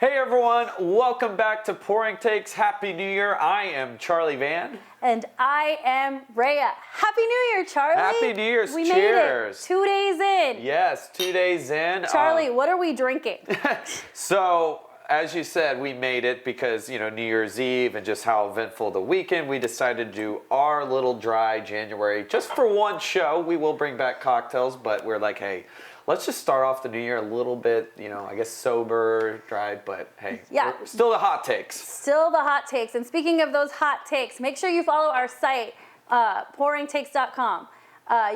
Hey everyone, welcome back to Pouring Takes. Happy New Year. I am Charlie Van. And I am Rayya. Happy New Year, Charlie. Happy New Year's. We Cheers. made it 2 days in. Yes, 2 days in. Charlie, what are we drinking? So, as you said, we made it because, New Year's Eve and just how eventful the weekend, we decided to do our little dry January just for one show. We will bring back cocktails, but we're like, hey, let's just start off the new year a little bit, I guess sober, dry, but hey, Yeah. Still the hot takes. Still the hot takes. And speaking of those hot takes, make sure you follow our site, pouringtakes.com.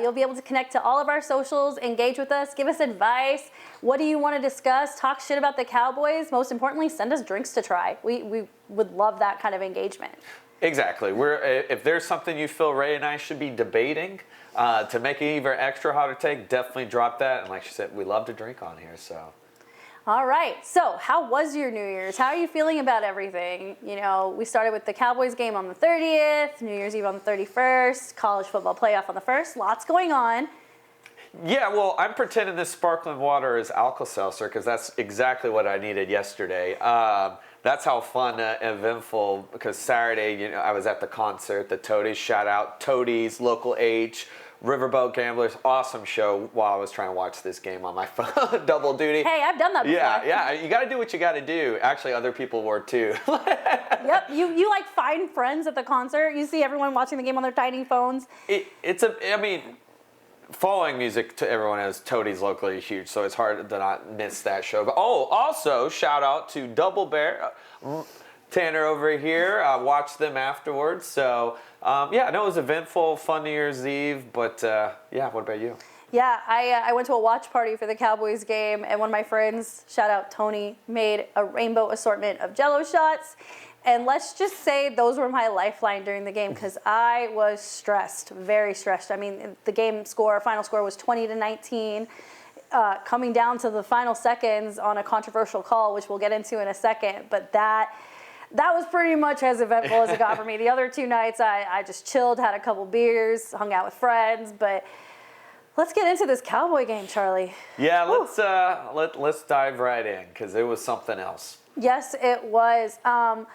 You'll be able to connect to all of our socials, engage with us, give us advice. What do you want to discuss? Talk shit about the Cowboys. Most importantly, send us drinks to try. We would love that kind of engagement. Exactly. If there's something you feel Ray and I should be debating to make it even extra hotter take, definitely drop that. And like she said, we love to drink on here, so. All right. So how was your New Year's? How are you feeling about everything? We started with the Cowboys game on the 30th, New Year's Eve on the 31st, college football playoff on the 1st. Lots going on. Yeah, well, I'm pretending this sparkling water is Alka-Seltzer because that's exactly what I needed yesterday. That's how fun, eventful, because Saturday, I was at the concert, the Toadies, shout out Toadies, Local H, Riverboat Gamblers, awesome show while I was trying to watch this game on my phone, double duty. Hey, I've done that before. Yeah, you got to do what you got to do. Actually, other people were too. Yep, you like find friends at the concert. You see everyone watching the game on their tiny phones. Following music to everyone is Toadies locally huge, so it's hard to not miss that show. But also shout out to Double Bear, Tanner over here. Watched them afterwards. So it was eventful, fun New Year's Eve. But what about you? Yeah, I went to a watch party for the Cowboys game, and one of my friends, shout out Tony, made a rainbow assortment of Jell-O shots. And let's just say those were my lifeline during the game because I was stressed, very stressed. I mean, the final score was 20-19, coming down to the final seconds on a controversial call, which we'll get into in a second. But that was pretty much as eventful as it got for me. The other 2 nights, I just chilled, had a couple beers, hung out with friends. But let's get into this Cowboy game, Charlie. Yeah, let's dive right in because it was something else. Yes, it was. I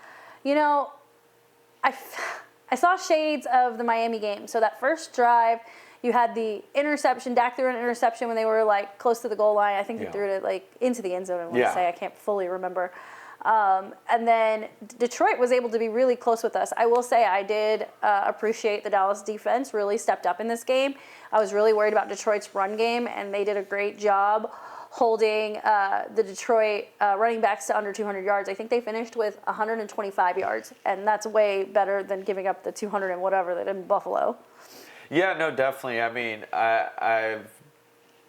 saw shades of the Miami game. So that first drive, you had the interception. Dak threw an interception when they were close to the goal line. I think he threw it into the end zone. I want to say, I can't fully remember. And then Detroit was able to be really close with us. I will say I did appreciate the Dallas defense really stepped up in this game. I was really worried about Detroit's run game, and they did a great job holding the Detroit running backs to under 200 yards. I think they finished with 125 yards, and that's way better than giving up the 200 and whatever they did in Buffalo. Yeah, no, definitely. I mean, I've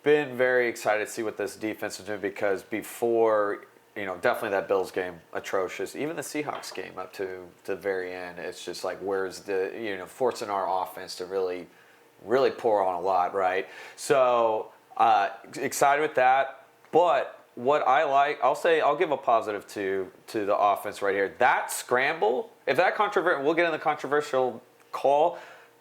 been very excited to see what this defense is doing because before, definitely that Bills game, atrocious. Even the Seahawks game up to the very end, it's just like, where's the, forcing our offense to really, really pour on a lot, right? So, excited with that, but what I like, I'll give a positive to the offense right here. That scramble, if that we'll get in the controversial call,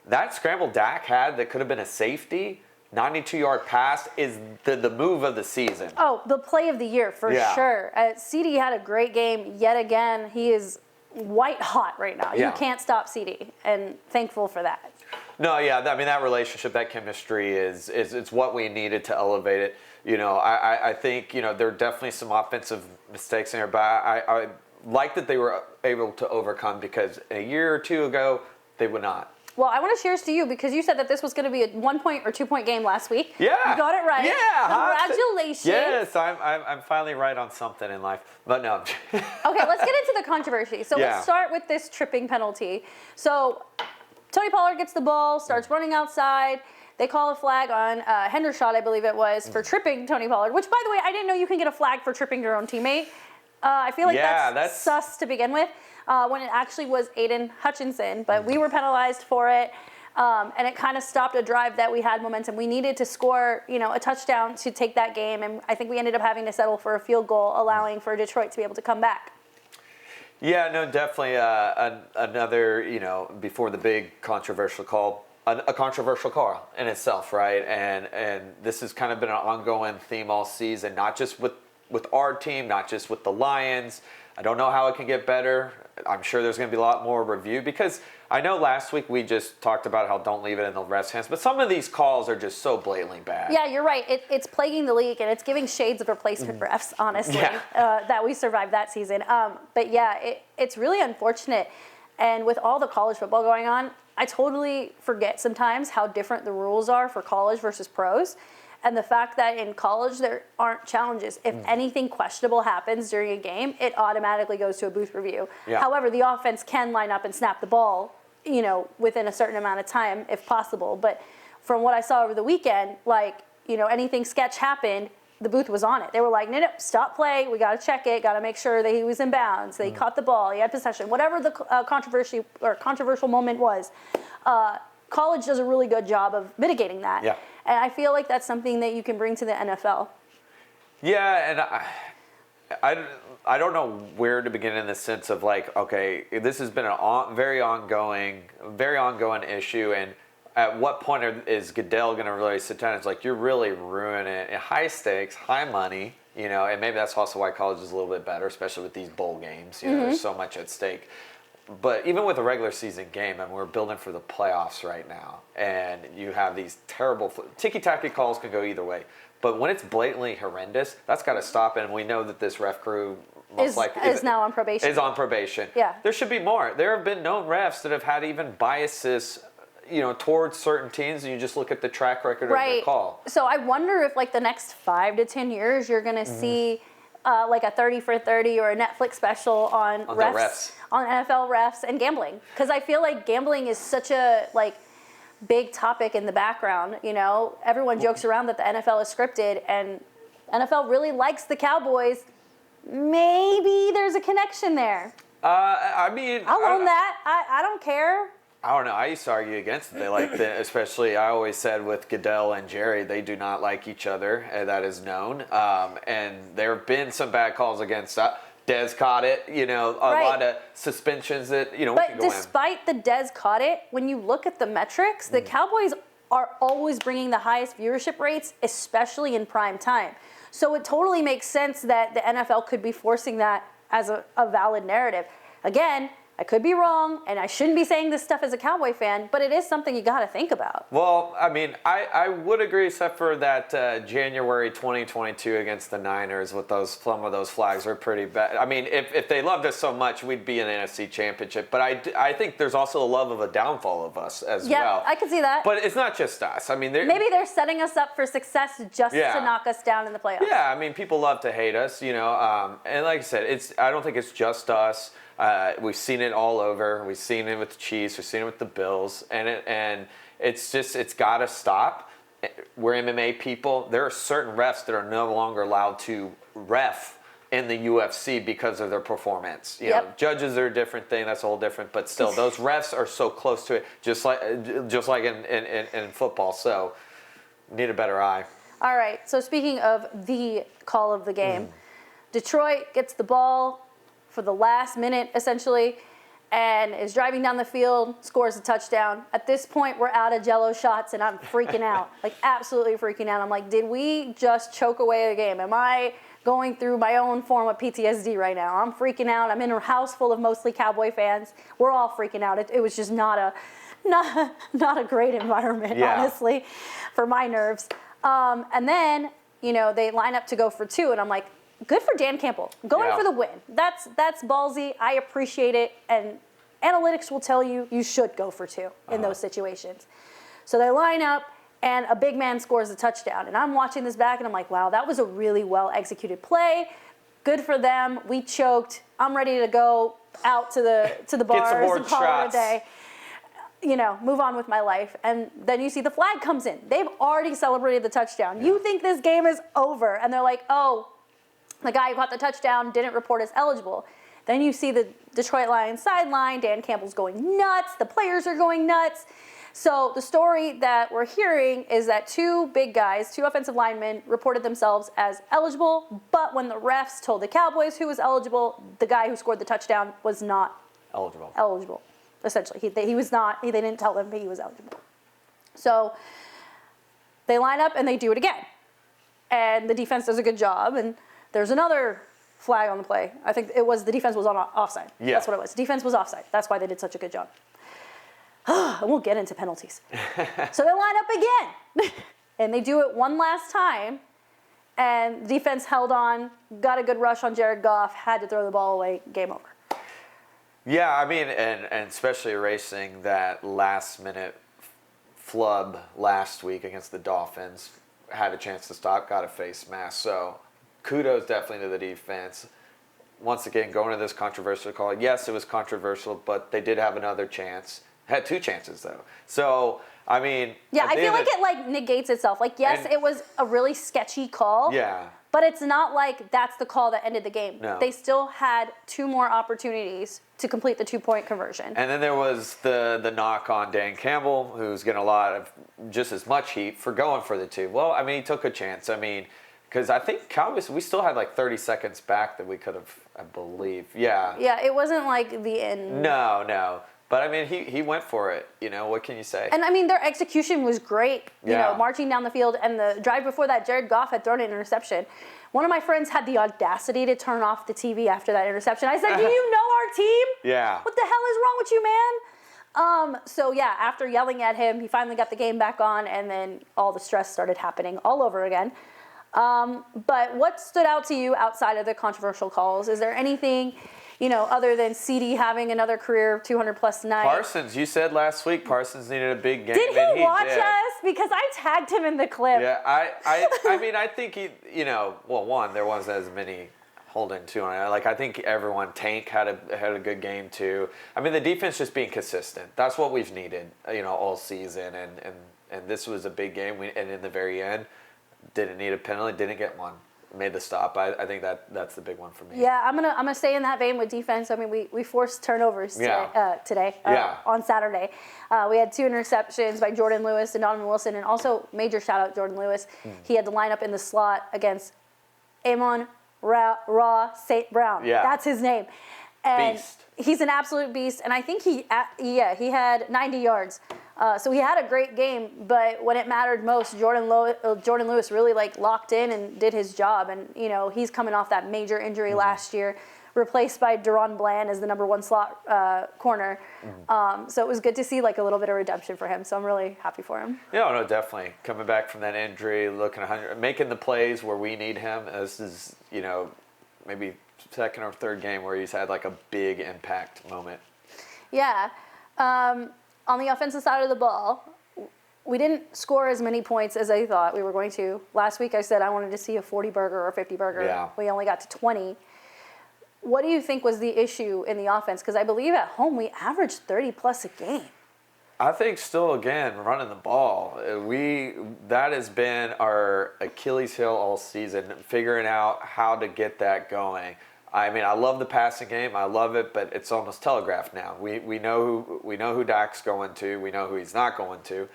that scramble Dak had that could have been a safety, 92-yard pass is the move of the season. Oh, the play of the year for sure. CD had a great game yet again. He is white hot right now. Yeah. You can't stop CD, and thankful for that. No, yeah, I mean, that relationship, that chemistry it's what we needed to elevate it. I think, there are definitely some offensive mistakes in there, but I like that they were able to overcome because a year or two ago, they would not. Well, I want to cheers to you because you said that this was going to be a 1-point or 2-point game last week. Yeah. You got it right. Yeah. Congratulations. Yes, I'm finally right on something in life, but no. Okay, let's get into the controversy. So let's start with this tripping penalty. So Tony Pollard gets the ball, starts running outside. They call a flag on Hendershot, I believe it was, for tripping Tony Pollard, which, by the way, I didn't know you can get a flag for tripping your own teammate. I feel like that's sus to begin with, when it actually was Aiden Hutchinson. But we were penalized for it, and it kind of stopped a drive that we had momentum. We needed to score, a touchdown to take that game, and I think we ended up having to settle for a field goal, allowing for Detroit to be able to come back. Yeah, no, definitely another, before the big controversial call, a controversial call in itself, right? And this has kind of been an ongoing theme all season, not just with with our team, not just with the Lions. I don't know how it can get better. I'm sure there's going to be a lot more review because I know last week we just talked about how don't leave it in the refs' hands, but some of these calls are just so blatantly bad. Yeah, you're right. It's plaguing the league, and it's giving shades of replacement refs, honestly, that we survived that season. But yeah, it's really unfortunate. And with all the college football going on, I totally forget sometimes how different the rules are for college versus pros. And the fact that in college there aren't challenges. If anything questionable happens during a game, it automatically goes to a booth review. Yeah. However, the offense can line up and snap the ball, within a certain amount of time if possible. But from what I saw over the weekend, anything sketch happened, the booth was on it. They were like, no, stop play. We got to check it. Got to make sure that he was in bounds. That he caught the ball. He had possession. Whatever the controversial moment was, college does a really good job of mitigating that. Yeah. And I feel like that's something that you can bring to the NFL. Yeah, and I don't know where to begin in the sense of okay, this has been a very ongoing issue, and at what point is Goodell going to really sit down? It's like you're really ruining it. High stakes, high money, and maybe that's also why college is a little bit better, especially with these bowl games. There's so much at stake. But even with a regular season game, we're building for the playoffs right now, and you have these terrible ticky-tacky calls can go either way. But when it's blatantly horrendous, that's got to stop. And we know that this ref crew is now on probation. Is on probation. Yeah. There should be more. There have been known refs that have had even biases, towards certain teams, and you just look at the track record of the call. So I wonder if the next 5 to 10 years you're going to see a 30 for 30 or a Netflix special on refs. On NFL refs and gambling, because I feel like gambling is such a big topic in the background. Everyone jokes around that the NFL is scripted, and NFL really likes the Cowboys. Maybe there's a connection there. I'll own that. I don't care. I don't know. I used to argue against it. They like especially I always said with Goodell and Jerry, they do not like each other. That is known. And there have been some bad calls against that. Dez caught it, a lot of suspensions that, But despite the Dez caught it, when you look at the metrics, the Cowboys are always bringing the highest viewership rates, especially in prime time. So it totally makes sense that the NFL could be forcing that as a valid narrative. Again, I could be wrong, and I shouldn't be saying this stuff as a Cowboy fan, but it is something you got to think about. Well, I would agree, except for that January 2022 against the Niners with some of those flags are pretty bad. If they loved us so much, we'd be in an NFC Championship. But I think there's also a love of a downfall of us as well. Yeah, I can see that. But it's not just us. Maybe they're setting us up for success just to knock us down in the playoffs. Yeah, people love to hate us, and like I said, I don't think it's just us. We've seen it all over. We've seen it with the Chiefs. We've seen it with the Bills, and it's got to stop. We're MMA people. There are certain refs that are no longer allowed to ref in the UFC because of their performance. Judges are a different thing. That's a whole different. But still, those refs are so close to it, just like in football. So, need a better eye. All right. So speaking of the call of the game, Detroit gets the ball for the last minute, essentially, and is driving down the field, scores a touchdown. At this point, we're out of Jell-O shots, and I'm freaking out, absolutely freaking out. I'm like, did we just choke away a game? Am I going through my own form of PTSD right now? I'm freaking out. I'm in a house full of mostly Cowboy fans. We're all freaking out. It was just not a great environment, honestly, for my nerves. And then, they line up to go for 2, and I'm like, good for Dan Campbell. Going for the win. That's ballsy. I appreciate it. And analytics will tell you should go for 2 in those situations. So they line up, and a big man scores a touchdown. And I'm watching this back, and I'm like, wow, that was a really well-executed play. Good for them. We choked. I'm ready to go out to the bars and call it a day. Move on with my life. And then you see the flag comes in. They've already celebrated the touchdown. Yeah. You think this game is over. And they're like, oh, the guy who caught the touchdown didn't report as eligible. Then you see the Detroit Lions sideline. Dan Campbell's going nuts. The players are going nuts. So the story that we're hearing is that 2 big guys, 2 offensive linemen, reported themselves as eligible. But when the refs told the Cowboys who was eligible, the guy who scored the touchdown was not eligible. Essentially, he was not. They didn't tell him he was eligible. So they line up and they do it again. And the defense does a good job. And There's another flag on the play. I think it was the defense was on offside. Yeah. That's what it was. Defense was offside. That's why they did such a good job. And we'll get into penalties. So they line up again. And they do it one last time. And the defense held on, got a good rush on Jared Goff, had to throw the ball away, game over. Yeah, I mean, and especially erasing that last-minute flub last week against the Dolphins. Had a chance to stop, got a face mask. So kudos definitely to the defense. Once again, going to this controversial call. Yes, it was controversial, but they did have another chance. Had 2 chances, though. So, I mean... Yeah, I feel like it, negates itself. Yes, it was a really sketchy call. Yeah. But it's not like that's the call that ended the game. No. They still had 2 more opportunities to complete the 2-point conversion. And then there was the knock on Dan Campbell, who's getting a lot of just as much heat for going for the 2. Well, I mean, he took a chance. I mean, because I think Cowboys, we still had 30 seconds back that we could have, I believe. Yeah. Yeah, it wasn't the end. No. But, I mean, he went for it. What can you say? And, I mean, their execution was great. Marching down the field. And the drive before that, Jared Goff had thrown an interception. One of my friends had the audacity to turn off the TV after that interception. I said, do you know our team? Yeah. What the hell is wrong with you, man? So, yeah, after yelling at him, he finally got the game back on. And then all the stress started happening all over again. But what stood out to you outside of the controversial calls? Is there anything... other than CD having another career 200-plus night. Parsons, you said last week Parsons needed a big game. Did he watch us? Because I tagged him in the clip. Yeah, I mean, I think he, one, there wasn't as many holding two on it. I think everyone, Tank had a good game too. I mean, the defense just being consistent. That's what we've needed, all season. And this was a big game. And in the very end, didn't need a penalty, didn't get one. Made the stop. I think that's the big one for me. Yeah, I'm gonna stay in that vein with defense. I mean, we forced turnovers today on Saturday. We had 2 interceptions by Jordan Lewis and Donovan Wilson, and also major shout out Jordan Lewis. He had to line up in the slot against Amon Ra St. Brown. Yeah, that's his name. And beast. He's an absolute beast, and I think he had 90 yards. So he had a great game, but when it mattered most, Jordan Lewis really locked in and did his job. And he's coming off that major injury last year, replaced by Deron Bland as the number 1 slot corner. So it was good to see a little bit of redemption for him. So I'm really happy for him. Yeah, no, definitely coming back from that injury, looking 100, making the plays where we need him. This is maybe second or third game where he's had a big impact moment. Yeah. On the offensive side of the ball, we didn't score as many points as I thought we were going to. Last week I said I wanted to see a 40-burger or a 50-burger. Yeah. We only got to 20. What do you think was the issue in the offense? Because I believe at home we averaged 30-plus a game. I think still, again, running the ball. That has been our Achilles heel all season, figuring out how to get that going. I mean, I love the passing game. I love it, but it's almost telegraphed now. We know who Dak's going to. We know who he's not going to.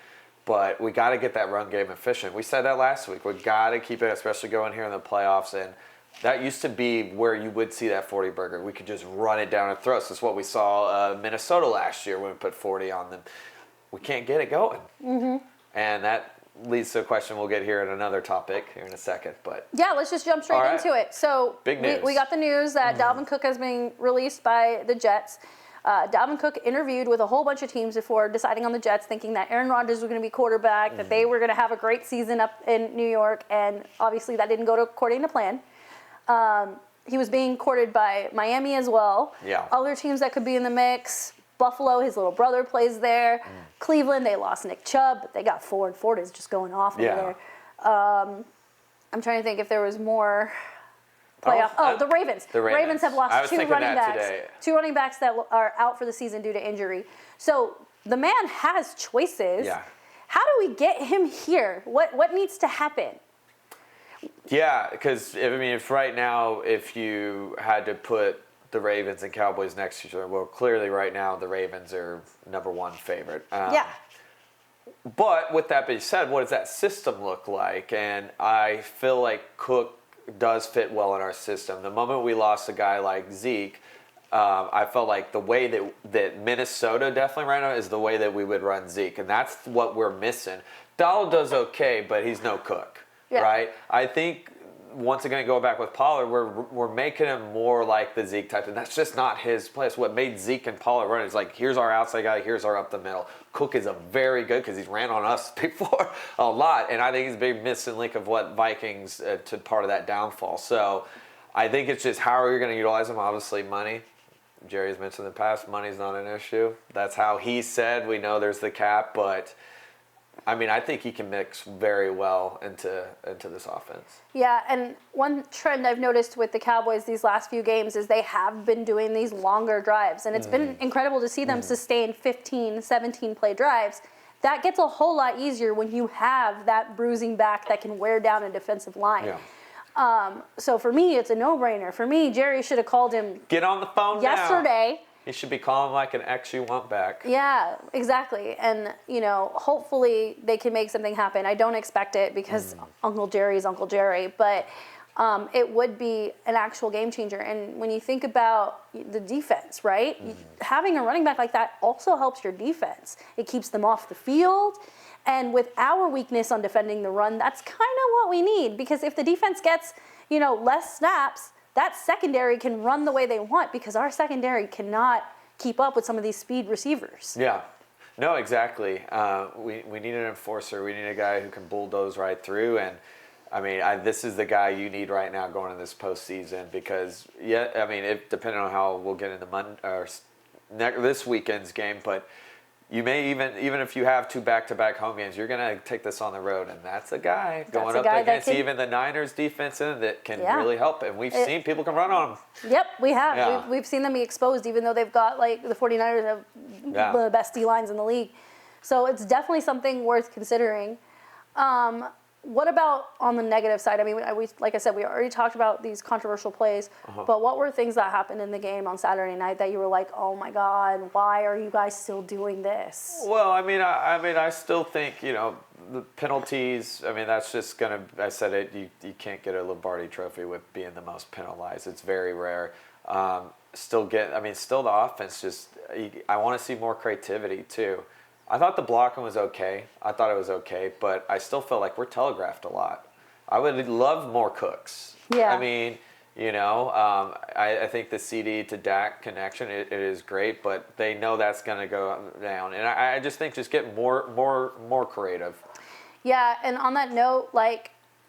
But we got to get that run game efficient. We said that last week. We got to keep it, especially going here in the playoffs. And that used to be where you would see that 40-burger. We could just run it down our throats. That's what we saw Minnesota last year when we put 40 on them. We can't get it going. Mm-hmm. And that leads to a question we'll get here in another topic here in a second. But yeah, let's just jump straight into it. So big news. We got the news that Dalvin Cook has been released by the Jets. Dalvin Cook interviewed with a whole bunch of teams before deciding on the Jets, thinking that Aaron Rodgers was going to be quarterback, that they were going to have a great season up in New York, and obviously that didn't go according to plan. He was being courted by Miami as well. Yeah. Other teams that could be in the mix. Buffalo, his little brother plays there. Cleveland, they lost Nick Chubb, but they got Ford. Ford is just going off over there. I'm trying to think if there was more playoff. The Ravens. The Ravens have lost 2 running backs. Today. 2 running backs that are out for the season due to injury. So the man has choices. Yeah. How do we get him here? What needs to happen? Yeah, because if right now, if you had to put the Ravens and Cowboys next to each other, well, clearly right now the Ravens are number 1 favorite. Yeah. But with that being said, what does that system look like? And I feel like Cook does fit well in our system. The moment we lost a guy like Zeke, I felt like the way that Minnesota definitely right now is the way that we would run Zeke. And that's what we're missing. Donald does okay, but he's no Cook, right? I think once again, go back with Pollard, we're making him more like the Zeke type, and that's just not his place. What made Zeke and Pollard run is like, here's our outside guy, here's our up the middle. Cook is a very good, because he's ran on us before a lot, and I think he's a big missing link of what Vikings to part of that downfall. So I think it's just how are you going to utilize him? Obviously, money. Jerry's mentioned in the past, money's not an issue. That's how he said. We know there's the cap, but I mean, I think he can mix very well into this offense. Yeah, and one trend I've noticed with the Cowboys these last few games is they have been doing these longer drives, and it's been incredible to see them sustain 15, 17-play drives. That gets a whole lot easier when you have that bruising back that can wear down a defensive line. Yeah. So for me, it's a no-brainer. For me, Jerry should have called him. Get on the phone yesterday. Now. He should be calling like an ex you want back. Yeah, exactly. And, hopefully they can make something happen. I don't expect it because Uncle Jerry is Uncle Jerry, but it would be an actual game changer. And when you think about the defense, right? Having a running back like that also helps your defense. It keeps them off the field. And with our weakness on defending the run, that's kind of what we need. Because if the defense gets, less snaps, that secondary can run the way they want because our secondary cannot keep up with some of these speed receivers. Yeah. No, exactly. We need an enforcer. We need a guy who can bulldoze right through. And, I mean, this is the guy you need right now going in this postseason because, depending on how we'll get into this weekend's game, but you may even if you have 2 back-to-back home games, you're going to take this on the road, and that's a guy going up against even the Niners defense that can really help. And we've seen people can run on them. Yep, we have. Yeah. We've seen them be exposed, even though they've got, the 49ers have one of the best D-lines in the league. So it's definitely something worth considering. What about on the negative side? I mean, like I said, we already talked about these controversial plays, but what were things that happened in the game on Saturday night that you were like, oh my God, why are you guys still doing this? Well, I still think, the penalties, that's just going to, I said it, you can't get a Lombardi trophy with being the most penalized. It's very rare. Still the offense just, I want to see more creativity too. I thought the blocking was okay. But I still feel like we're telegraphed a lot. I would love more Cooks. Yeah. I think the CD to Dak connection, it is great, but they know that's going to go down. And I just think just get more creative. Yeah, and on that note,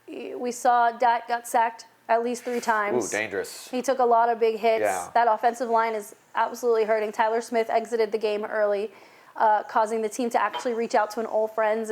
we saw Dak got sacked at least 3 times. Ooh, dangerous. He took a lot of big hits. Yeah. That offensive line is absolutely hurting. Tyler Smith exited the game early. Causing the team to actually reach out to an old friend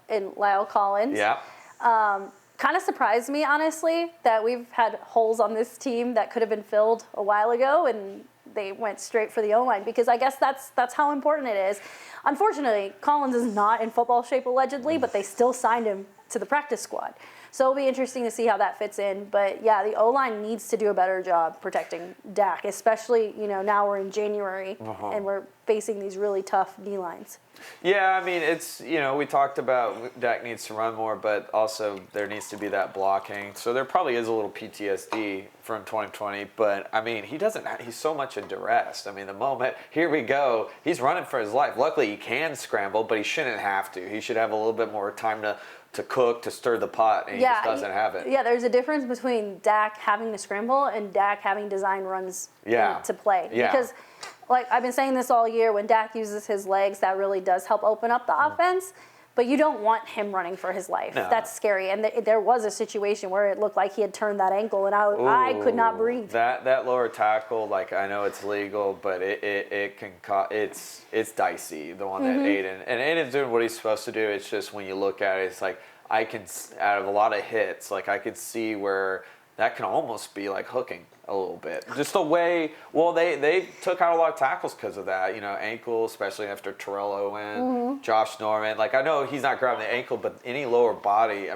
in Lyle Collins. Yeah. Kind of surprised me, honestly, that we've had holes on this team that could have been filled a while ago, and they went straight for the O-line because I guess that's how important it is. Unfortunately, Collins is not in football shape allegedly, but they still signed him to the practice squad. So it'll be interesting to see how that fits in. But, yeah, the O-line needs to do a better job protecting Dak, especially, now we're in January and we're facing these really tough D-lines. Yeah, it's, we talked about Dak needs to run more, but also there needs to be that blocking. So there probably is a little PTSD from 2020, but, he's so much in duress. The moment, here we go, he's running for his life. Luckily, he can scramble, but he shouldn't have to. He should have a little bit more time to cook, to stir the pot, and he just doesn't have it. Yeah, there's a difference between Dak having to scramble and Dak having design runs to play. Yeah. Because, I've been saying this all year, when Dak uses his legs, that really does help open up the offense. But you don't want him running for his life. No. That's scary. And there was a situation where it looked like he had turned that ankle, and I could not breathe. That lower tackle, I know it's legal, but it can it's dicey. The one that Aiden and Aiden's doing what he's supposed to do. It's just when you look at it, it's like I can out of a lot of hits, I could see where that can almost be hooking a little bit. Just the way, they took out a lot of tackles because of that, ankle, especially after Terrell Owen, Josh Norman. I know he's not grabbing the ankle, but any lower body,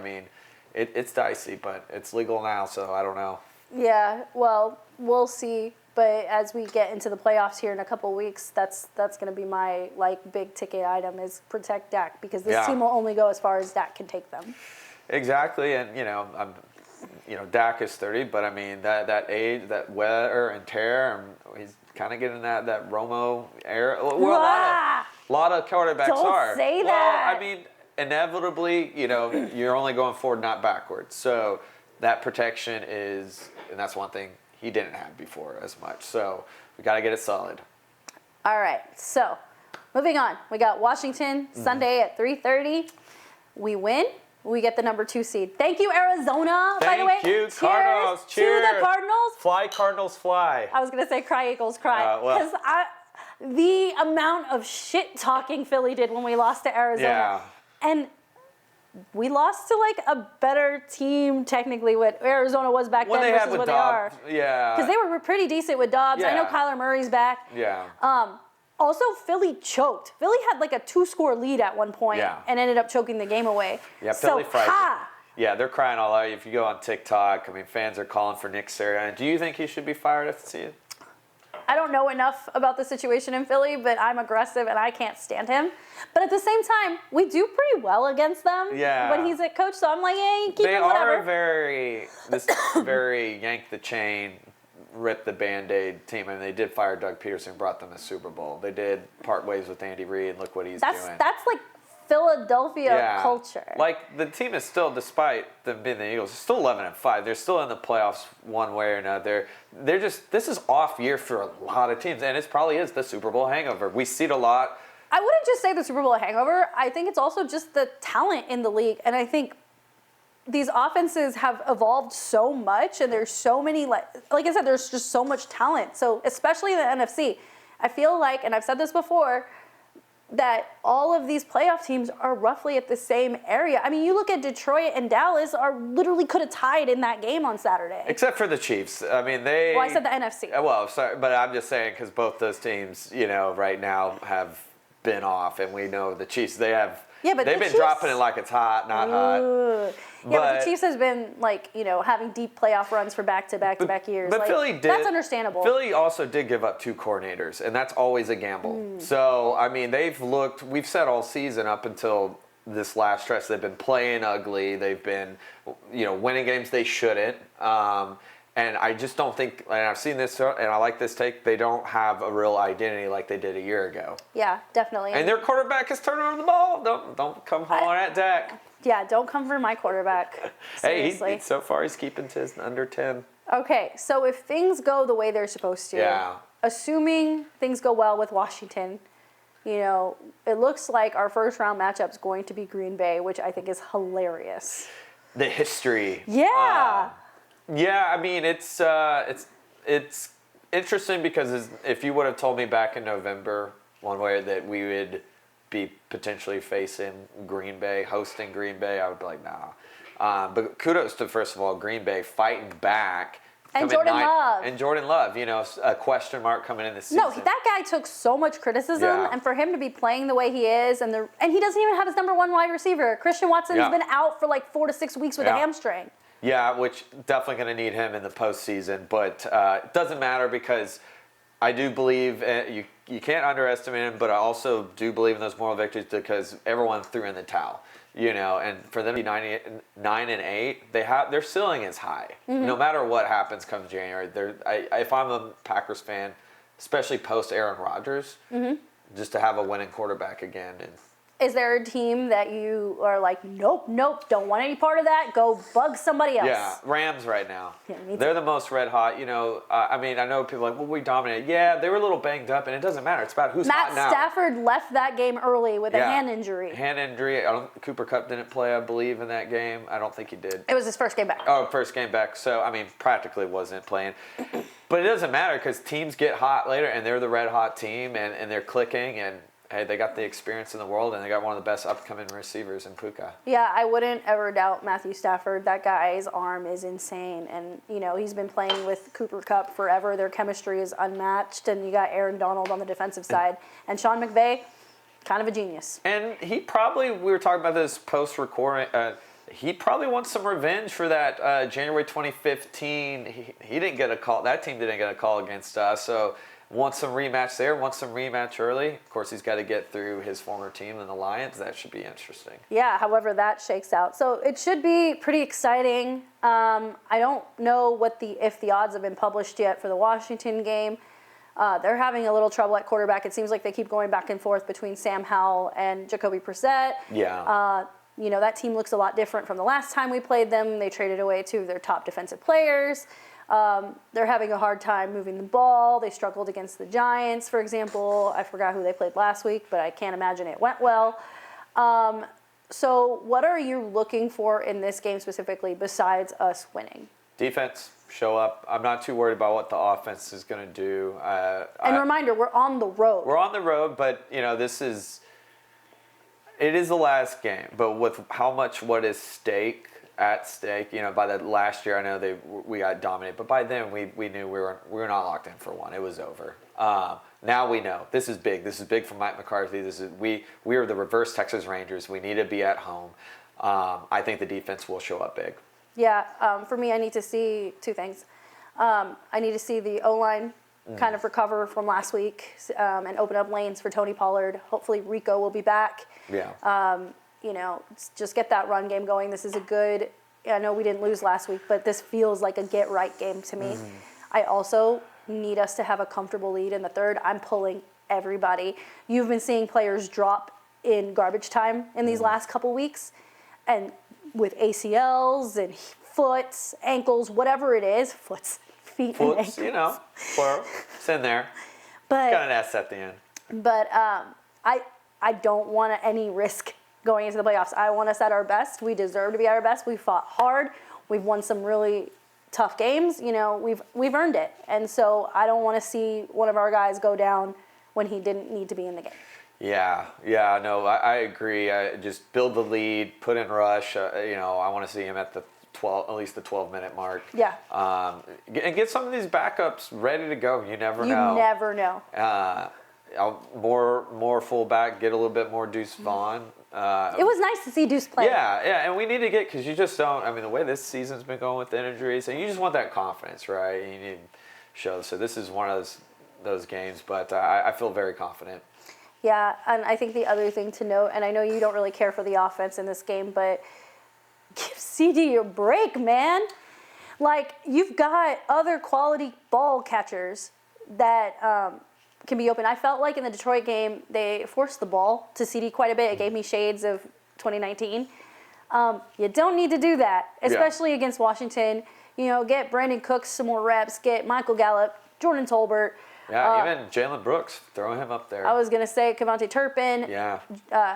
it's dicey, but it's legal now, so I don't know. Yeah, well, we'll see. But as we get into the playoffs here in a couple weeks, that's going to be my big ticket item is protect Dak because this team will only go as far as Dak can take them. Exactly, and Dak is 30, but that age, that wear and tear, he's kind of getting that Romo era. Well, a lot of quarterbacks are. Don't say that. Well, inevitably, you're only going forward, not backwards. So that protection is, and that's one thing he didn't have before as much. So we got to get it solid. All right, so moving on. We got Washington Sunday at 3:30. We win. We get the number 2 seed. Thank you, Arizona, by the way. Thank you, Cardinals. Cheers. To the Cardinals. Fly, Cardinals, fly. I was going to say cry, Eagles, cry. Because the amount of shit-talking Philly did when we lost to Arizona. Yeah. And we lost to, like, a better team, technically, what Arizona was back then versus what they are. Yeah. Because they were pretty decent with Dobbs. Yeah. I know Kyler Murray's back. Yeah. Also, Philly choked. Philly had like a 2-score lead at one point and ended up choking the game away. Yeah, Philly fried. Yeah, they're crying all out. If you go on TikTok, I mean, fans are calling for Nick Sirianni. Do you think he should be fired after the season? I don't know enough about the situation in Philly, but I'm aggressive and I can't stand him. But at the same time, we do pretty well against them when he's at coach. So I'm like, yeah, keep him, whatever. They are very yank the chain, rip the Band-Aid team. I mean, they did fire Doug Peterson, brought them a Super Bowl. They did part ways with Andy Reid, and look what he's doing. That's like Philadelphia culture. Like, the team is still, despite them being the Eagles, still 11-5. They're still in the playoffs one way or another. This is off year for a lot of teams, and it probably is the Super Bowl hangover. We see it a lot. I wouldn't just say the Super Bowl hangover. I think it's also just the talent in the league, and I think these offenses have evolved so much, and there's so many, like I said, there's just so much talent. So especially in the NFC, I feel like, and I've said this before, that all of these playoff teams are roughly at the same area. I mean, you look at Detroit and Dallas are literally could have tied in that game on Saturday. Except for the Chiefs. I mean, Well, I said the NFC. Well, sorry, but I'm just saying because both those teams, right now have been off, and we know the Chiefs, they've been dropping it like it's hot, not hot. Yeah, but the Chiefs has been having deep playoff runs for back-to-back years. But Philly did. That's understandable. Philly also did give up 2 coordinators, and that's always a gamble. So, I mean, we've said all season up until this last stretch, they've been playing ugly. They've been, winning games they shouldn't. And I just don't think, and I've seen this, and I like this take, they don't have a real identity like they did a year ago. Yeah, definitely. And their quarterback is turning over the ball. Don't come hollering at Dak. Yeah, don't come for my quarterback. Seriously. Hey, so far he's keeping to his under 10. Okay, so if things go the way they're supposed to, assuming things go well with Washington, it looks like our first round matchup is going to be Green Bay, which I think is hilarious. The history. Yeah. Yeah, I mean, it's interesting because if you would have told me back in November one way that we would be potentially facing Green Bay, hosting Green Bay, I would be like, nah. But kudos to, first of all, Green Bay fighting back. And Jordan Love. And Jordan Love, a question mark coming in this season. No, that guy took so much criticism, and for him to be playing the way he is, and he doesn't even have his number 1 wide receiver. Christian Watson's been out for like 4 to 6 weeks with a hamstring. Yeah, which definitely going to need him in the postseason, but it doesn't matter because I do believe you can't underestimate him, but I also do believe in those moral victories because everyone threw in the towel, and for them to be 9-8, their ceiling is high. No matter what happens come January. If I'm a Packers fan, especially post Aaron Rodgers, just to have a winning quarterback again. Is there a team that you are like, nope, don't want any part of that? Go bug somebody else. Yeah, Rams right now. Yeah, me too. They're the most red hot. I mean, I know people are like, well, we dominated. Yeah, they were a little banged up, and it doesn't matter. It's about who's hot now. Matt Stafford left that game early with a hand injury. Cooper Kupp didn't play, I believe, in that game. I don't think he did. It was his first game back. Oh, first game back. So, I mean, practically wasn't playing. But it doesn't matter because teams get hot later, and they're the red hot team, and they're clicking, and hey, they got the experience in the world, and they got one of the best upcoming receivers in Puka. Yeah, I wouldn't ever doubt Matthew Stafford. That guy's arm is insane, and he's been playing with Cooper Kupp forever. Their chemistry is unmatched, and you got Aaron Donald on the defensive side, and Sean McVay, kind of a genius. And we were talking about this post-recording. He probably wants some revenge for that January 2015. He didn't get a call. That team didn't get a call against us, so. Wants some rematch there, wants some rematch early. Of course, he's got to get through his former team and the Lions. That should be interesting. Yeah, however that shakes out. So it should be pretty exciting. I don't know if the odds have been published yet for the Washington game. They're having a little trouble at quarterback. It seems like they keep going back and forth between Sam Howell and Jacoby Brissett. Yeah. That team looks a lot different from the last time we played them. They traded away 2 of their top defensive players. They're having a hard time moving the ball. They struggled against the Giants, for example. I forgot who they played last week, but I can't imagine it went well. So what are you looking for in this game specifically besides us winning? Defense, show up. I'm not too worried about what the offense is going to do. Reminder, we're on the road. We're on the road, but, it is the last game. But with how much what is at stake, by the last year, I know we got dominated. But by then, we knew we were not locked in for one. It was over. Now we know. This is big. This is big for Mike McCarthy. We are the reverse Texas Rangers. We need to be at home. I think the defense will show up big. Yeah, for me, I need to see 2 things. I need to see the O-line kind of recover from last week and open up lanes for Tony Pollard. Hopefully Rico will be back. Yeah. Just get that run game going. This is I know we didn't lose last week, but this feels like a get-right game to me. I also need us to have a comfortable lead in the third. I'm pulling everybody. You've been seeing players drop in garbage time in these last couple weeks, and with ACLs and foots, ankles, whatever it is, feet and ankles. Plural. It's in there. But Got an S at the end. But I don't want any risk going into the playoffs. I want us at our best. We deserve to be at our best. We fought hard. We've won some really tough games. We've earned it. And so I don't want to see one of our guys go down when he didn't need to be in the game. Yeah, no, I agree. Just build the lead, put in rush. I want to see him at at least the 12-minute mark. Yeah. And get some of these backups ready to go. You never know. You never know. More fullback, get a little bit more Deuce Vaughn. It was nice to see Deuce play. Yeah, and we need to because you just don't. I mean, the way this season's been going with the injuries, and you just want that confidence, right? You need to show. So this is one of those games, but I feel very confident. Yeah, and I think the other thing to note, and I know you don't really care for the offense in this game, but give CD a break, man. Like, you've got other quality ball catchers that can be open. I felt like in the Detroit game, they forced the ball to CD quite a bit. It gave me shades of 2019. You don't need to do that, especially against Washington. Get Brandon Cooks some more reps, get Michael Gallup, Jordan Tolbert. Yeah, even Jalen Brooks, throw him up there. I was going to say Kevontae Turpin. Yeah.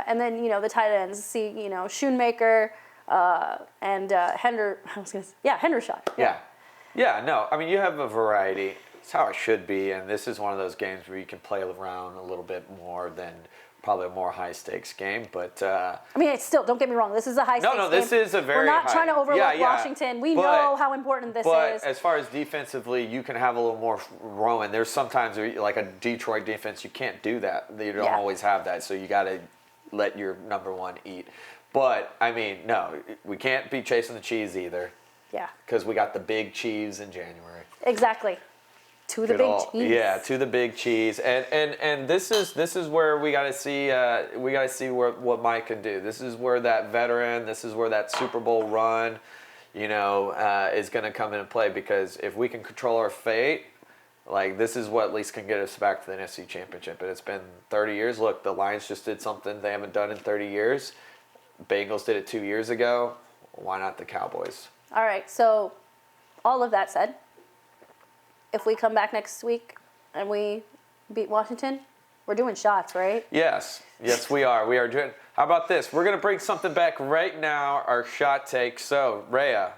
And then, the tight ends, Schoonmaker and Hendershot. Yeah, no, I mean, you have a variety. It's how it should be, and this is one of those games where you can play around a little bit more than probably a more high-stakes game, but... I mean, it's still, don't get me wrong, this is a high-stakes game. No, this is a very We're not trying to overlook Washington. We know how important this is. But as far as defensively, you can have a little more rowing. There's sometimes, like a Detroit defense, you can't do that. You don't always have that, so you got to let your number one eat. But, I mean, no, we can't be chasing the cheese either. Yeah. Because we got the big cheese in January. Exactly. To the big cheese. Yeah, to the big cheese, and this is where we got to see what Mike can do. This is where that veteran, this is where that Super Bowl run, is going to come into play, because if we can control our fate, like, this is what at least can get us back to the NFC Championship. And it's been 30 years. Look, the Lions just did something they haven't done in 30 years. Bengals did it 2 years ago. Why not the Cowboys? All right. So, all of that said, if we come back next week and we beat Washington, we're doing shots, right? Yes, we are. We are doing. How about this? We're going to bring something back right now, our shot take. So, Rayya.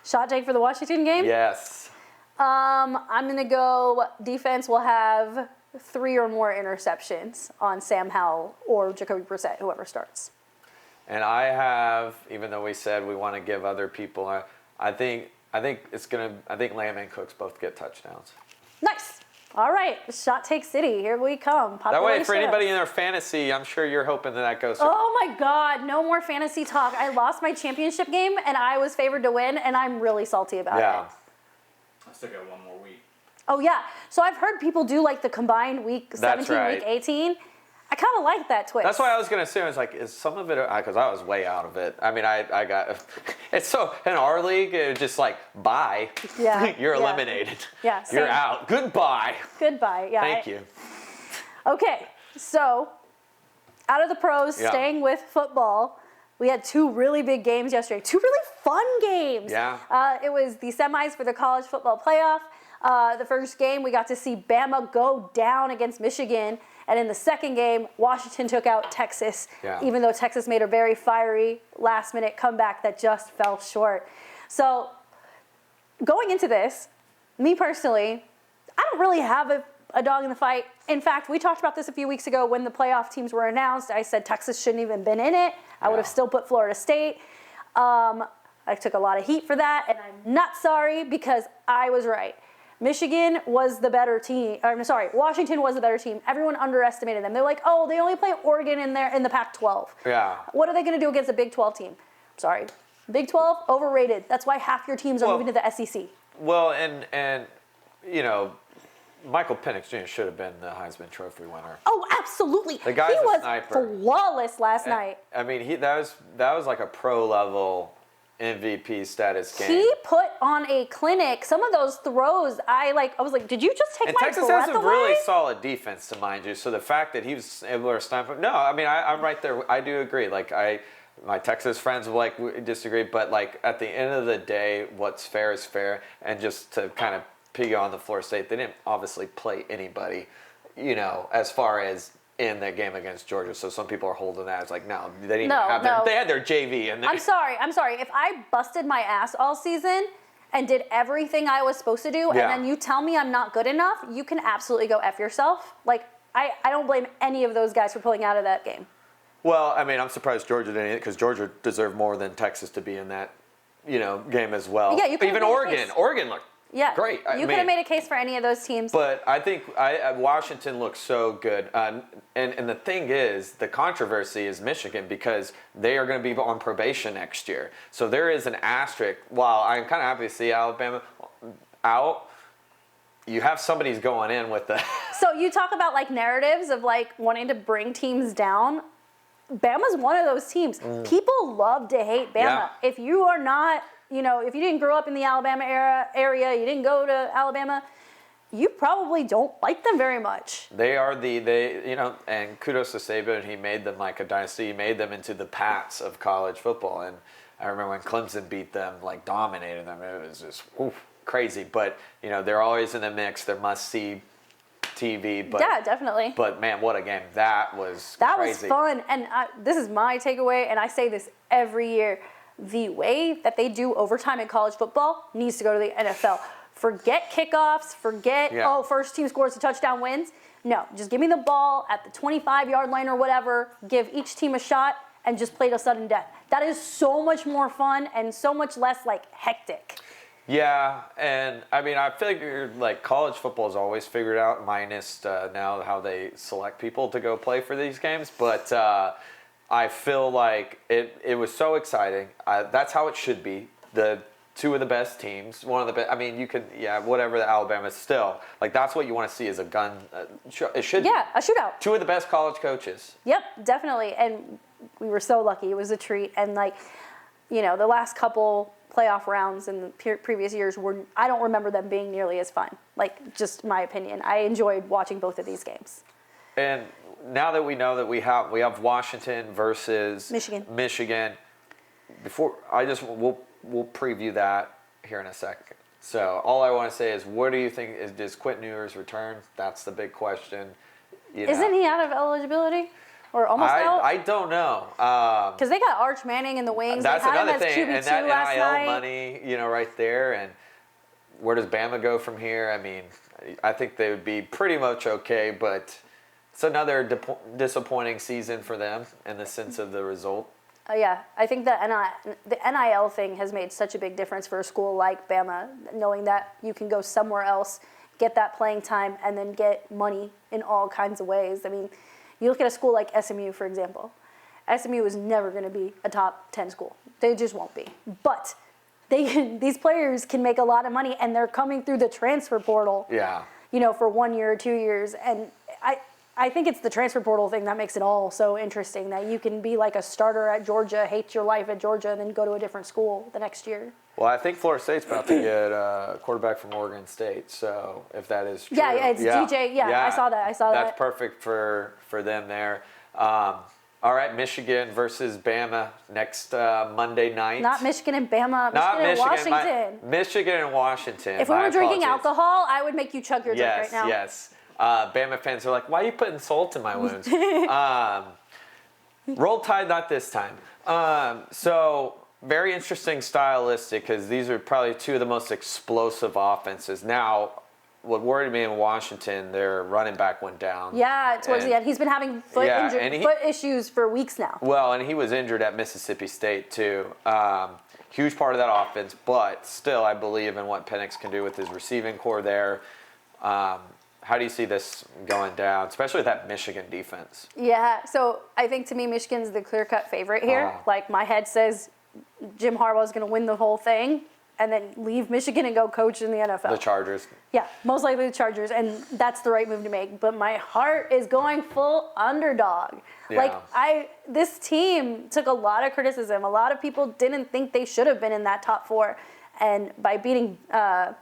Shot take for the Washington game? Yes. I'm going to go defense will have 3 or more interceptions on Sam Howell or Jacoby Brissett, whoever starts. And I have, even though we said we want to give other people, I think Lamb and Cooks both get touchdowns. Nice. All right, Shot Take City, here we come. That way, for anybody in their fantasy, I'm sure you're hoping that goes. Oh my God, no more fantasy talk. I lost my championship game, and I was favored to win, and I'm really salty about it. I still got one more week. Oh yeah, so I've heard people do like the combined week 17, week 18. I kind of like that twist. That's why I was going to say, I was like, is some of it, because I was way out of it. I mean, I got, it's so, in our league, it's just like, bye. Yeah. You're eliminated. Yeah. You're out. Goodbye. Goodbye. Yeah. Thank you. Okay, so out of the pros, staying with football, We had 2 really big games yesterday, 2 really fun games. Yeah. It was the semis for the college football playoff. The first game, we got to see Bama go down against Michigan. And in the second game, Washington took out Texas, even though Texas made a very fiery last-minute comeback that just fell short. So going into this, me personally, I don't really have a dog in the fight. In fact, we talked about this a few weeks ago when the playoff teams were announced. I said Texas shouldn't even been in it. I would have still put Florida State. I took a lot of heat for that, and I'm not sorry because I was right. Michigan was the better team. Washington was the better team. Everyone underestimated them. They're like, oh, they only play Oregon in the Pac-12. Yeah. What are they going to do against a Big 12 team? Sorry. Big 12, overrated. That's why half your teams are moving to the SEC. Well, and you know, Michael Penix Jr. should have been the Heisman Trophy winner. Oh, absolutely. The guy's he was sniper. Flawless last night. I mean, that was like a pro level MVP status game. He put on a clinic. Some of those throws, I was like, did you just take my Texas breath has a away? really solid defense, to mind you. So the fact that he was able to snipe, no, I mean, I'm right there. I do agree. Like my Texas friends will disagree, but like at the end of the day, what's fair is fair. And just to kind of piggy on the Florida State, they didn't obviously play anybody, as far as in that game against Georgia. So some people are holding that as like, no, they didn't they had their JV. And I'm sorry. If I busted my ass all season and did everything I was supposed to do, and then you tell me I'm not good enough, you can absolutely go F yourself. Like, I don't blame any of those guys for pulling out of that game. Well, I mean, I'm surprised Georgia didn't, because Georgia deserved more than Texas to be in that, game as well. Yeah, you could even Oregon looked great. You could have made a case for any of those teams. But I think Washington looks so good. And the thing is, the controversy is Michigan, because they are going to be on probation next year. So there is an asterisk. While I'm kind of happy to see Alabama out, you have somebody's going in with the... So you talk about like narratives of like wanting to bring teams down. Bama's one of those teams. People love to hate Bama. Yeah. If you are not... if you didn't grow up in the Alabama area, you didn't go to Alabama, you probably don't like them very much. They are and kudos to Saban. He made them like a dynasty. He made them into the Pats of college football. And I remember when Clemson beat them, like dominated them. It was just crazy. But, they're always in the mix. They're must-see TV. But, yeah, definitely. But, man, what a game. That was was crazy. fun. And this is my takeaway, and I say this every year. The way that they do overtime in college football needs to go to the NFL. Forget kickoffs, first team scores a touchdown wins. No, just give me the ball at the 25-yard line or whatever, give each team a shot, and just play to sudden death. That is so much more fun and so much less, hectic. Yeah, and I mean, I figured college football is always figured out, minus now how they select people to go play for these games, but... I feel like it was so exciting. That's how it should be. The 2 of the best teams, one of the best. I mean, you could, whatever the Alabama still. That's what you want to see is a gun. It should be. Yeah, a shootout. 2 of the best college coaches. Yep, definitely. And we were so lucky. It was a treat. And the last couple playoff rounds in the previous years I don't remember them being nearly as fun. Just my opinion. I enjoyed watching both of these games. And now that we know that we have Washington versus Michigan. We'll preview that here in a second. So all I want to say is, what do you think? Does Quentin Ewers return? That's the big question. Isn't he out of eligibility? Or almost out? I don't know. Because they got Arch Manning in the wings. That's they had another him as thing. QB2 And that last NIL night. money, right there. And where does Bama go from here? I mean, I think they would be pretty much okay, but it's another disappointing season for them in the sense of the result. Yeah, I think the NIL thing has made such a big difference for a school like Bama, knowing that you can go somewhere else, get that playing time, and then get money in all kinds of ways. I mean, you look at a school like SMU, for example. SMU is never going to be a top 10 school. They just won't be. But these players can make a lot of money, and they're coming through the transfer portal. Yeah. For 1 year or 2 years. And I think it's the transfer portal thing that makes it all so interesting, that you can be like a starter at Georgia, hate your life at Georgia, and then go to a different school the next year. Well, I think Florida State's about to get a quarterback from Oregon State. So if that is true, it's DJ. Yeah, I saw that. That's perfect for them there. All right, Michigan versus Bama next Monday night. Not Michigan and Bama. Michigan and Washington. Michigan and Washington. If we were drinking alcohol, I would make you chug your drink right now. Yes. Bama fans are like, why are you putting salt in my wounds? Roll Tide, not this time. So very interesting stylistic because these are probably two of the most explosive offenses. Now, what worried me in Washington, their running back went down. Yeah, towards the end. He's been having foot issues for weeks now. Well, and he was injured at Mississippi State, too. Huge part of that offense, but still, I believe in what Penix can do with his receiving core there. How do you see this going down, especially with that Michigan defense? Yeah, so I think to me, Michigan's the clear-cut favorite here. Like, my head says Jim Harbaugh's going to win the whole thing and then leave Michigan and go coach in the NFL. The Chargers. Yeah, most likely the Chargers, and that's the right move to make. But my heart is going full underdog. Yeah. Like, this team took a lot of criticism. A lot of people didn't think they should have been in that top four. And by beating Bama.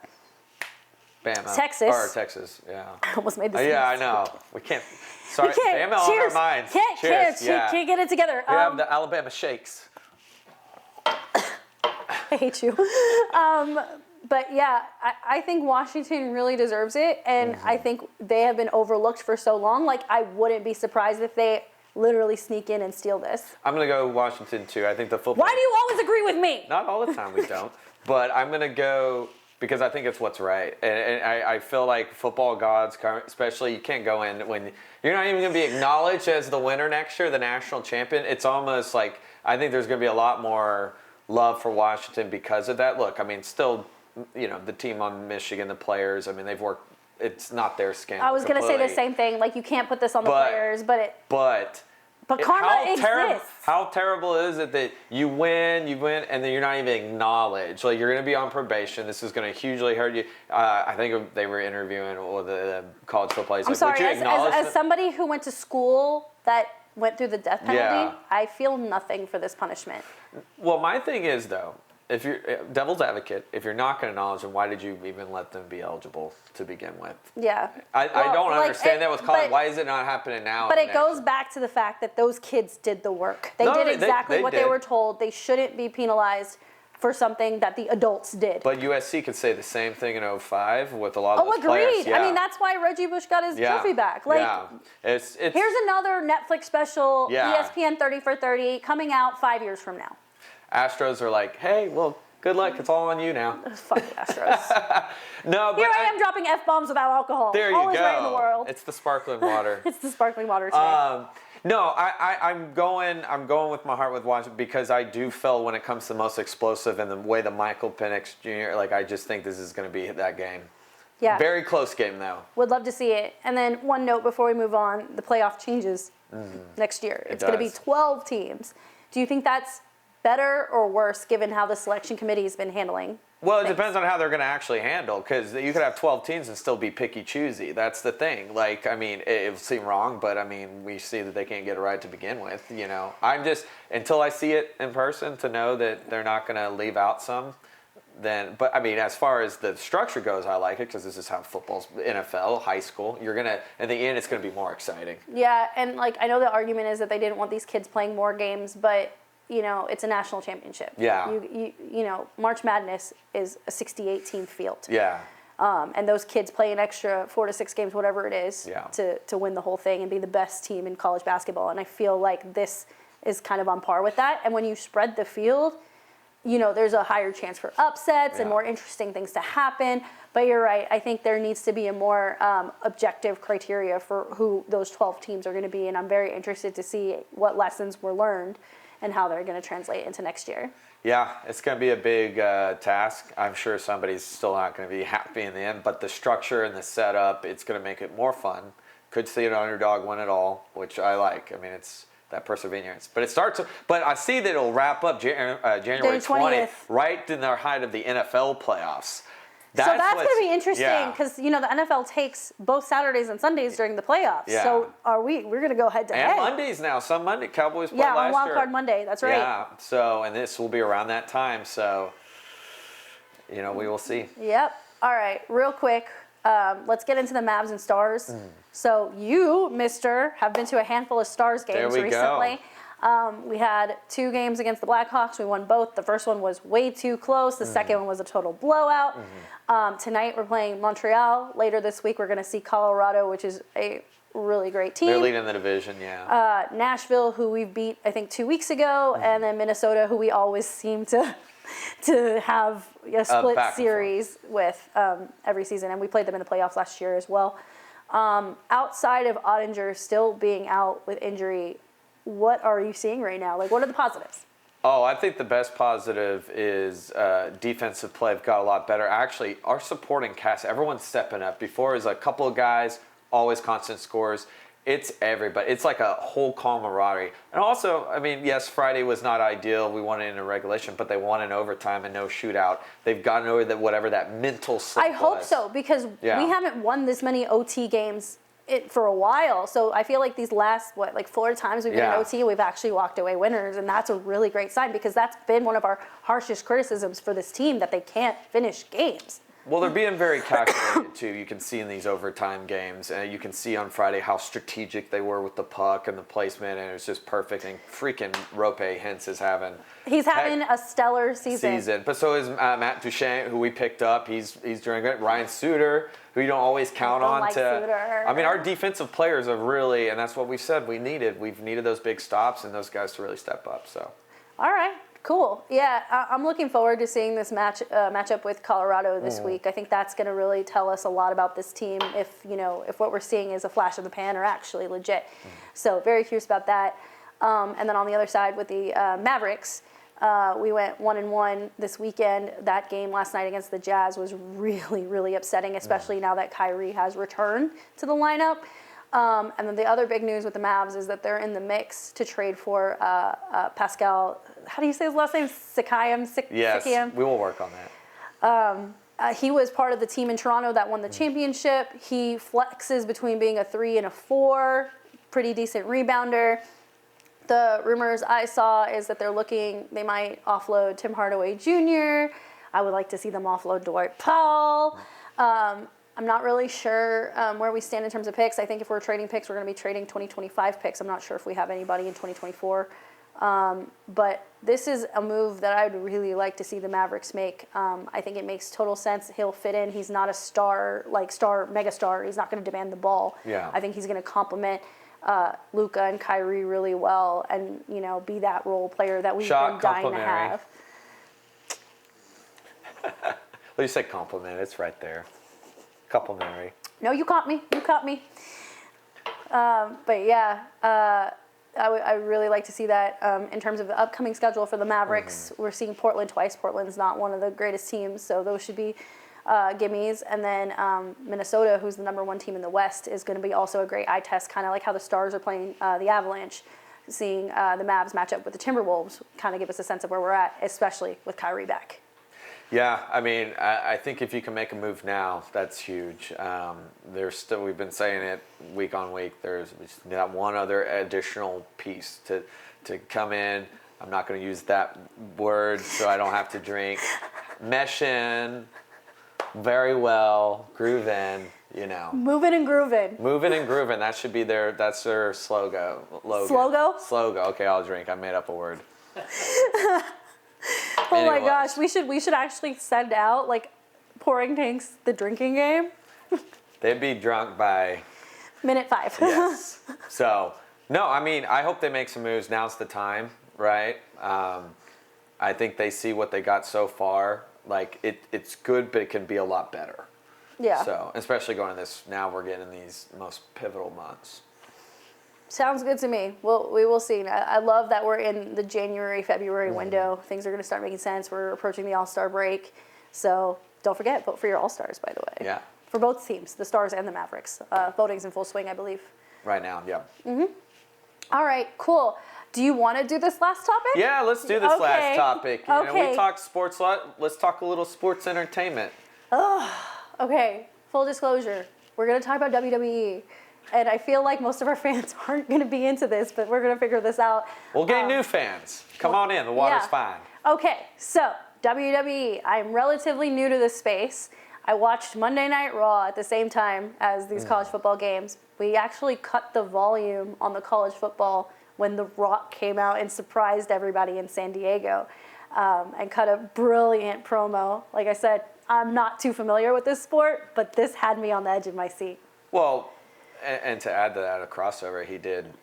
Texas, yeah. I almost made this. Yeah, I know. We can't. Sorry, Bama on our minds. Can't get it together. We have the Alabama Shakes. I hate you. But yeah, I think Washington really deserves it, and I think they have been overlooked for so long. Like, I wouldn't be surprised if they literally sneak in and steal this. I'm going to go Washington, too. I think the football... Why do you always agree with me? Not all the time we don't. But I'm going to go because I think it's what's right. And I feel like football gods, especially, you can't go in when you're not even going to be acknowledged as the winner next year, the national champion. It's almost like I think there's going to be a lot more love for Washington because of that. Look, I mean, still... the team on Michigan, the players, I mean, they've worked, it's not their skin. I was going to say the same thing. Like, you can't put this on the players, but karma exists. How terrible is it that you win, and then you're not even acknowledged? Like, you're going to be on probation. This is going to hugely hurt you. I think they were interviewing the college football players. I'm sorry, as somebody who went to school that went through the death penalty, I feel nothing for this punishment. Well, my thing is, though, if you're devil's advocate, if you're not going to acknowledge them, why did you even let them be eligible to begin with? Yeah. I don't understand that with college. Why is it not happening now? But it goes back to the fact that those kids did the work. They did exactly what they were told. They shouldn't be penalized for something that the adults did. But USC could say the same thing in 2005 with a lot of those agreed. players. I mean, that's why Reggie Bush got his trophy back. Like, it's here's another Netflix special, ESPN 30 for 30, coming out 5 years from now. Astros are like, hey, well, good luck. It's all on you now. Fuck the Astros. No, but here I am dropping F-bombs without alcohol. There you Always go. right in the world. It's the sparkling water. It's the sparkling water today. No, I'm going with my heart with Washington because I do feel when it comes to the most explosive and the way the Michael Penix Jr., like I just think this is going to be that game. Yeah. Very close game, though. Would love to see it. And then one note before we move on, the playoff changes next year. It's going to be 12 teams. Do you think that's better or worse given how the selection committee has been handling? Well, it depends on how they're going to actually handle, because you could have 12 teams and still be picky-choosy. That's the thing. Like, I mean, it'll seem wrong, but, I mean, we see that they can't get it right to begin with, you know. I'm just, until I see it in person to know that they're not going to leave out some, then, but, I mean, as far as the structure goes, I like it, because this is how football's, NFL, high school, you're going to, in the end, it's going to be more exciting. Yeah, and, like, I know the argument is that they didn't want these kids playing more games, but you know, it's a national championship. Yeah. You know, March Madness is a 68-team field. Yeah. And those kids play an extra 4 to 6 games, whatever it is, to win the whole thing and be the best team in college basketball. And I feel like this is kind of on par with that. And when you spread the field, you know, there's a higher chance for upsets and more interesting things to happen. But you're right. I think there needs to be a more objective criteria for who those 12 teams are going to be. And I'm very interested to see what lessons were learned and how they're going to translate into next year. Yeah, it's going to be a big task. I'm sure somebody's still not going to be happy in the end, but the structure and the setup, it's going to make it more fun. Could see an underdog win it all, which I like. I mean, it's that perseverance. But it starts, but I see that it'll wrap up January 20th, right in the height of the NFL playoffs. So that's going to be interesting because, you know, the NFL takes both Saturdays and Sundays during the playoffs. Yeah. So we're going to go head to head. And Mondays now. Some Monday. Cowboys play last year. Yeah, on Wild Card Monday. That's right. Yeah. So, and this will be around that time. So, you know, we will see. Yep. All right. Real quick. Let's get into the Mavs and Stars. So you, mister, have been to a handful of Stars games recently. We had 2 games against the Blackhawks. We won both. The first one was way too close. The second one was a total blowout. Tonight we're playing Montreal. Later this week we're going to see Colorado, which is a really great team. They're leading the division, yeah. Nashville, who we beat, I think, 2 weeks ago. And then Minnesota, who we always seem to have a split series with every season. And we played them in the playoffs last year as well. Outside of Ottinger still being out with injury, what are you seeing right now? Like, what are the positives? Oh, I think the best positive is defensive play have got a lot better. Actually, our supporting cast, everyone's stepping up. Before, it was a couple of guys, always constant scores. It's everybody. It's like a whole camaraderie. And also, I mean, yes, Friday was not ideal. We won it in a regulation, but they won in overtime and no shootout. They've gotten over whatever that mental slip I hope so, because we haven't won this many OT games for a while. So I feel like these last, 4 times we've been in OT, we've actually walked away winners. And that's a really great sign, because that's been one of our harshest criticisms for this team, that they can't finish games. Well, they're being very calculated, too. You can see in these overtime games. And you can see on Friday how strategic they were with the puck and the placement. And it was just perfect. And freaking Rope Hintz is having... He's having a stellar season. But so is Matt Duchesne, who we picked up. He's doing great. Ryan Suter, who you don't always count on to... Suter. I mean, our defensive players have really... And that's what we've said we needed. We've needed those big stops and those guys to really step up. So. All right. Cool. Yeah, I'm looking forward to seeing this matchup with Colorado this week. I think that's going to really tell us a lot about this team, if what we're seeing is a flash in the pan or actually legit. So very curious about that. And then on the other side with the Mavericks, we went 1-1 this weekend. That game last night against the Jazz was really, really upsetting, especially now that Kyrie has returned to the lineup. And then the other big news with the Mavs is that they're in the mix to trade for Pascal. How do you say his last name? Siakam? Yes, Siakam? we will work on that. He was part of the team in Toronto that won the championship. He flexes between being a 3 and a 4, pretty decent rebounder. The rumors I saw is that they might offload Tim Hardaway Jr. I would like to see them offload Dwight Powell. I'm not really sure where we stand in terms of picks. I think if we're trading picks, we're going to be trading 2025 picks. I'm not sure if we have anybody in 2024. But this is a move that I'd really like to see the Mavericks make. I think it makes total sense. He'll fit in. He's not a mega star. He's not going to demand the ball. Yeah. I think he's going to complement Luka and Kyrie really well, and be that role player that we've been dying to have. Well, you said compliment. It's right there. Complimentary. No, you caught me. But yeah, I really like to see that. In terms of the upcoming schedule for the Mavericks, we're seeing Portland twice. Portland's not one of the greatest teams, so those should be gimmies. And then Minnesota, who's the #1 team in the West, is going to be also a great eye test, kind of like how the Stars are playing the Avalanche. Seeing the Mavs match up with the Timberwolves kind of give us a sense of where we're at, especially with Kyrie back. Yeah, I mean, I think if you can make a move now, that's huge. We've been saying it week on week. There's that one other additional piece to come in. I'm not going to use that word so I don't have to drink. Mesh in very well, groove in, Moving and grooving. Moving and grooving. That should be that's their slogan. Slogan. Okay, I'll drink. I made up a word. Oh my gosh, we should actually send out Pouring Tanks the drinking game. They'd be drunk by minute 5. Yes. So, no, I mean, I hope they make some moves. Now's the time, right? I think they see what they got so far. It's good, but it can be a lot better. Yeah. So, especially going to this, now we're getting these most pivotal months. Sounds good to me. Well, we will see. I love that we're in the January-February window. Things are going to start making sense. We're approaching the All-Star break. So don't forget, vote for your All-Stars, by the way. Yeah. For both teams, the Stars and the Mavericks. Voting's in full swing, I believe. Right now, yeah. All right, cool. Do you want to do this last topic? Yeah, let's do this last topic. Okay. We talked sports a lot. Let's talk a little sports entertainment. Okay, full disclosure. We're going to talk about WWE. And I feel like most of our fans aren't going to be into this, but we're going to figure this out. We'll get new fans. Come on in. The water's fine. Okay, so WWE. I'm relatively new to this space. I watched Monday Night Raw at the same time as these college football games. We actually cut the volume on the college football when The Rock came out and surprised everybody in San Diego, and cut a brilliant promo. Like I said, I'm not too familiar with this sport, but this had me on the edge of my seat. Well, and to add to that, a crossover, he did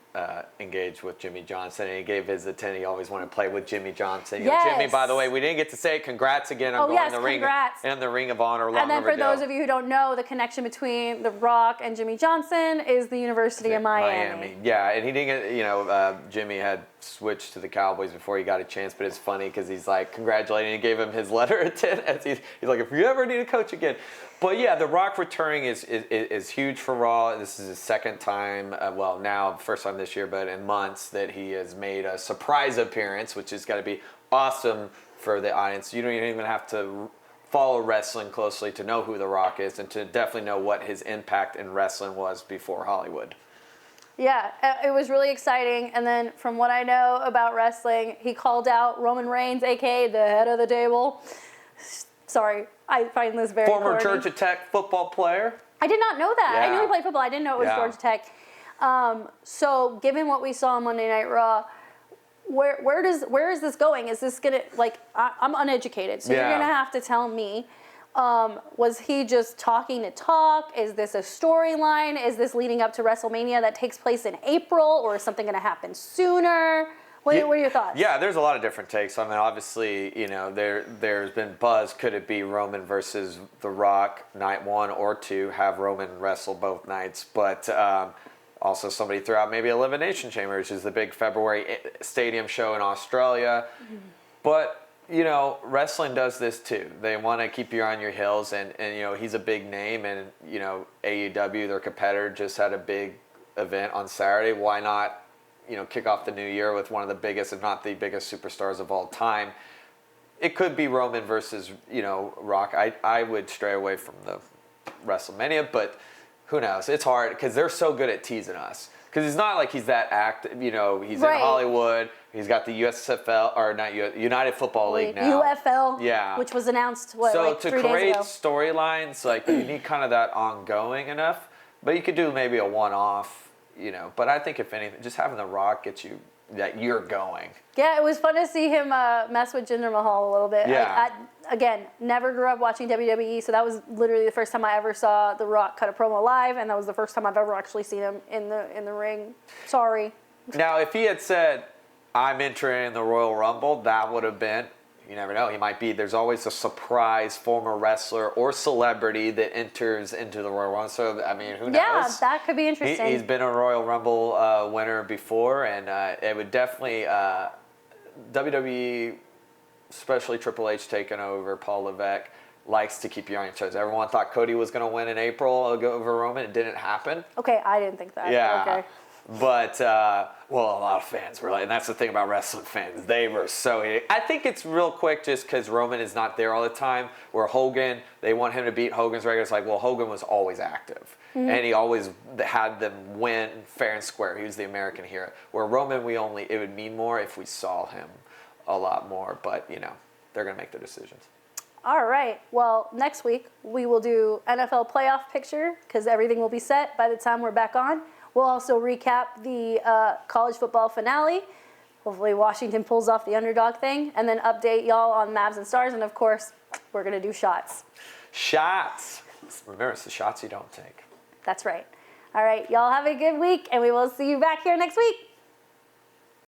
engage with Jimmy Johnson, and he gave his attention. He always wanted to play with Jimmy Johnson. You know, Jimmy, by the way, we didn't get to say congrats again on going in the ring in the Ring of Honor. And then for those of you who don't know, the connection between The Rock and Jimmy Johnson is the University of Miami. Yeah, and he didn't get, Jimmy had switched to the Cowboys before he got a chance, but it's funny because he's like congratulating. He gave him his letter of intent. He's like, if you ever need a coach again. But yeah, The Rock returning is huge for Raw. This is his second time, now first time this year, but in months that he has made a surprise appearance, which has got to be awesome for the audience. You don't even have to follow wrestling closely to know who The Rock is and to definitely know what his impact in wrestling was before Hollywood. Yeah, it was really exciting. And then from what I know about wrestling, he called out Roman Reigns, a.k.a. the head of the table. Sorry, I find this very Former corny. Georgia Tech football player. I did not know that. Yeah. I knew he played football. I didn't know it was Georgia Tech. So given what we saw on Monday Night Raw, where is this going? Is this gonna, I'm uneducated, so you're gonna have to tell me. Was he just talking to talk? Is this a storyline? Is this leading up to WrestleMania that takes place in April, or is something gonna happen sooner? What are your thoughts? Yeah, there's a lot of different takes. I mean, obviously, there's been buzz. Could it be Roman versus The Rock night 1 or 2? Have Roman wrestle both nights, but also somebody threw out maybe Elimination Chamber, which is the big February stadium show in Australia. Mm-hmm. But wrestling does this too. They want to keep you on your heels, and he's a big name, and AEW, their competitor, just had a big event on Saturday. Why not? Kick off the new year with one of the biggest, if not the biggest, superstars of all time. It could be Roman versus, Rock. I would stray away from the WrestleMania, but who knows? It's hard because they're so good at teasing us. Because it's not like he's that active. He's in Hollywood. He's got the USFL, or not United Football League now. UFL, yeah. Which was announced, so 3 days ago? So to create storylines, you need kind of that ongoing enough. But you could do maybe a one-off. But I think if anything, just having The Rock gets you that you're going. Yeah, it was fun to see him mess with Jinder Mahal a little bit. Yeah. Again, never grew up watching WWE, so that was literally the first time I ever saw The Rock cut a promo live, and that was the first time I've ever actually seen him in the ring. Sorry. Now, if he had said, "I'm entering the Royal Rumble," that would have been. You never know. He might be. There's always a surprise former wrestler or celebrity that enters into the Royal Rumble. So, I mean, who knows? Yeah, that could be interesting. He's been a Royal Rumble winner before, and it would definitely WWE, especially Triple H taking over, Paul Levesque, likes to keep you on your toes. Everyone thought Cody was going to win in April over Roman. It didn't happen. Okay, I didn't think that. Yeah. Okay. But, a lot of fans were like, and that's the thing about wrestling fans. They were so I think it's real quick just because Roman is not there all the time. Where Hogan, they want him to beat Hogan's record. It's like, well, Hogan was always active. Mm-hmm. And he always had them win fair and square. He was the American hero. Where Roman, it would mean more if we saw him a lot more. But, they're going to make their decisions. All right. Well, next week we will do NFL playoff picture because everything will be set by the time we're back on. We'll also recap the college football finale. Hopefully Washington pulls off the underdog thing, and then update y'all on Mavs and Stars. And, of course, we're going to do shots. Shots. Remember, it's the shots you don't take. That's right. All right. Y'all have a good week, and we will see you back here next week.